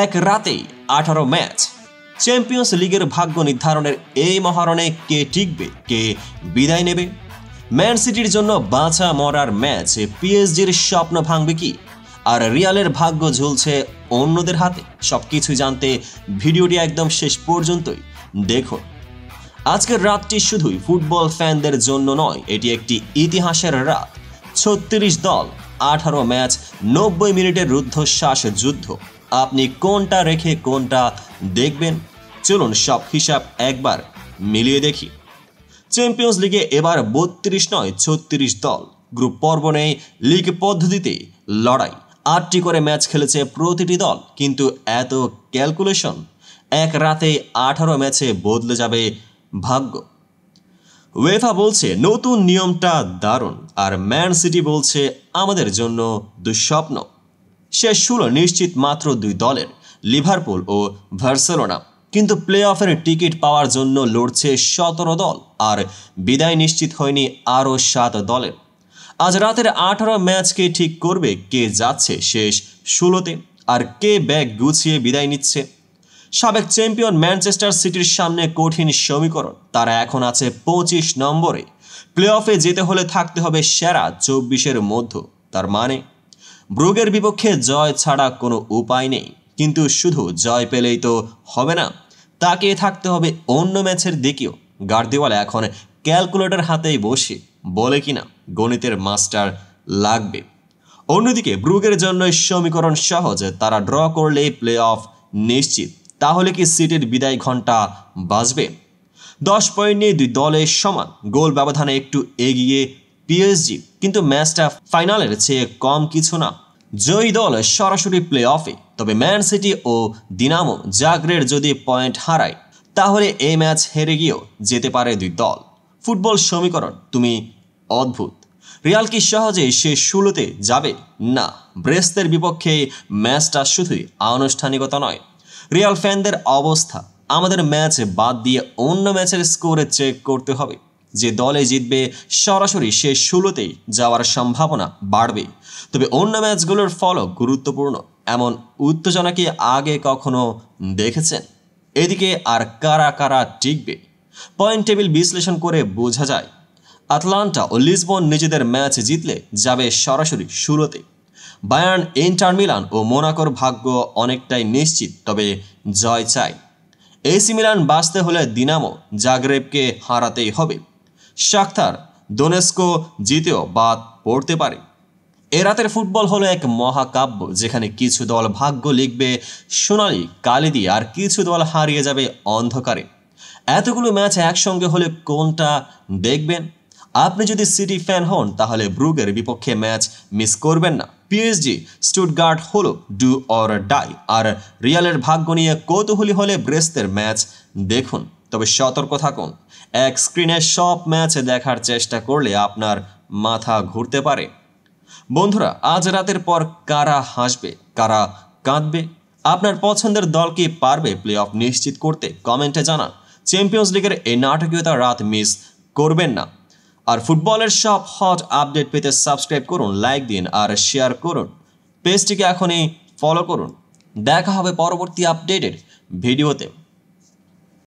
এক রাতেই 18 match. Champions লিগের ভাগ্য নির্ধারণের এই মহারণে কে টিকবে, কে বিদায় নেবে? ম্যান সিটির জন্য বাঁচা মরার ম্যাচ। পিএসজির স্বপ্ন ভাঙবে কি, আর রিয়ালের ভাগ্য ঝুলছে অন্যদের হাতে? সবকিছু জানতে ভিডিওটি একদম শেষ পর্যন্তই দেখুন। আজকের রাতটি শুধুই ফুটবল ফ্যানদের জন্য নয়, এটি একটি ইতিহাসের রাত। 36 দল, 18 ম্যাচ, 90 মিনিটের রুদ্ধশ্বাস যুদ্ধ। আপনি কোনটা রেখে কোনটা দেখবেন? চলুন সব হিসাব একবার মিলিয়ে দেখি। চ্যাম্পিয়ন্স লিগে এবার 32 নয় 36 দল। গ্রুপ পর্ব নেই, লিগ পদ্ধতিতে লড়াই। 8টি করে ম্যাচ খেলেছে প্রতিটি দল, কিন্তু এত ক্যালকুলেশন। এক রাতে 18 ম্যাচে বদলে যাবে ভাগ্য। উয়েফা বলছে নতুন নিয়মটা দারুণ, আর ম্যান সিটি বলছে আমাদের জন্য দুঃস্বপ্ন। শেষ 16 নিশ্চিত মাত্র 2 দলের, লিভারপুল ও বার্সেলোনা। কিন্তু প্লে অফের টিকিট পাওয়ার জন্য লড়ছে 17 দল, আর বিদায় নিশ্চিত হয়নি আরও 7 দলের। আজ রাতের 18 ম্যাচকে ঠিক করবে কে যাচ্ছে শেষ 16তে, আর কে ব্যাগ গুছিয়ে বিদায় নিচ্ছে। সাবেক চ্যাম্পিয়ন ম্যানচেস্টার সিটির সামনে কঠিন সমীকরণ। তারা এখন আছে 25 নম্বরে। প্লে অফে যেতে হলে থাকতে হবে সেরা 24-এর মধ্যে। তার মানে ব্রুগের বিপক্ষে জয় ছাড়া কোনো উপায় নেই। কিন্তু শুধু জয় পেলেই তো হবে না, তাকিয়ে থাকতে হবে অন্য ম্যাচের দিকেও। গার্দিওলা এখন ক্যালকুলেটর হাতেই বসে বলে কিনা গণিতের মাস্টার লাগবে। অন্যদিকে ব্রুগের জন্য সমীকরণ সহজ, তারা ড্র করলেই প্লে অফ নিশ্চিত। তাহলে কি সিটির বিদায় ঘন্টা বাজবে? 10 পয়েন্ট নিয়ে 2 দলের সমান, গোল ব্যবধানে একটু এগিয়ে পিএসজি, কিন্তু ম্যাচটা ফাইনালের চেয়ে কম কিছু না। জয়ী দল সরাসরি প্লে অফে। তবে ম্যান সিটি ও দিনামো জাগ্রের যদি পয়েন্ট হারায়, তাহলে এই ম্যাচ হেরে গিয়েও যেতে পারে 2 দল। ফুটবল সমীকরণ তুমি অদ্ভুত। রিয়াল কি সহজেই শেষ 16তে যাবে? না, ব্রেস্তের বিপক্ষে ম্যাচটা শুধুই আনুষ্ঠানিকতা নয়। রিয়াল ফ্যানদের অবস্থা আমাদের ম্যাচ বাদ দিয়ে অন্য ম্যাচের স্কোরে চেক করতে হবে। যে দলে জিতবে সরাসরি শেষ 16তেই যাওয়ার সম্ভাবনা বাড়বে। তবে অন্য ম্যাচগুলোর ফলও গুরুত্বপূর্ণ। এমন উত্তেজনা কি আগে কখনো দেখেছেন? এদিকে আর কারা কারা টিকবে? পয়েন্ট টেবিল বিশ্লেষণ করে বোঝা যায়, আটলান্টা ও লিসবন নিজেদের ম্যাচ জিতলে যাবে সরাসরি 16তে। বায়ার্ন, ইন্টার মিলান ও মোনাকোর ভাগ্য অনেকটাই নিশ্চিত, তবে জয় চাই। এসি মিলান বাঁচতে হলে দিনামো জাগ্রেবকে হারাতেই হবে। শাখতার দোনেস্কো জিতেও বাদ পড়তে পারে। এ রাতের ফুটবল হলো এক মহাকাব্য, যেখানে কিছু দল ভাগ্য লিখবে সোনালি কালি দিয়ে, আর কিছু দল হারিয়ে যাবে অন্ধকারে। এতগুলো ম্যাচ একসঙ্গে হলে কোনটা দেখবেন? আপনি যদি সিটি ফ্যান হন, তাহলে ব্রুগের বিপক্ষে ম্যাচ মিস করবেন না। পিএসজি স্টুটগার্ট হলো ডু অর ডাই, আর রিয়ালের ভাগ্য নিয়ে কৌতূহলী হলে ব্রেস্তের ম্যাচ দেখুন। তবে সতর্ক থাকুন, এক স্ক্রিনে সব ম্যাচ দেখার চেষ্টা করলে আপনার মাথা ঘুরতে পারে। বন্ধুরা, আজ রাতের পর কারা হাসবে, কারা কাঁদবে? আপনার পছন্দের দল কি পারবে প্লে অফ নিশ্চিত করতে? কমেন্টে জানান। চ্যাম্পিয়ন্স লিগের এই নাটকীয়তা রাত মিস করবেন না। আর ফুটবলের সব হট আপডেট পেতে সাবস্ক্রাইব করুন, লাইক দিন আর শেয়ার করুন। পেজটিকে এখনই ফলো করুন। দেখা হবে পরবর্তী আপডেটের ভিডিওতে।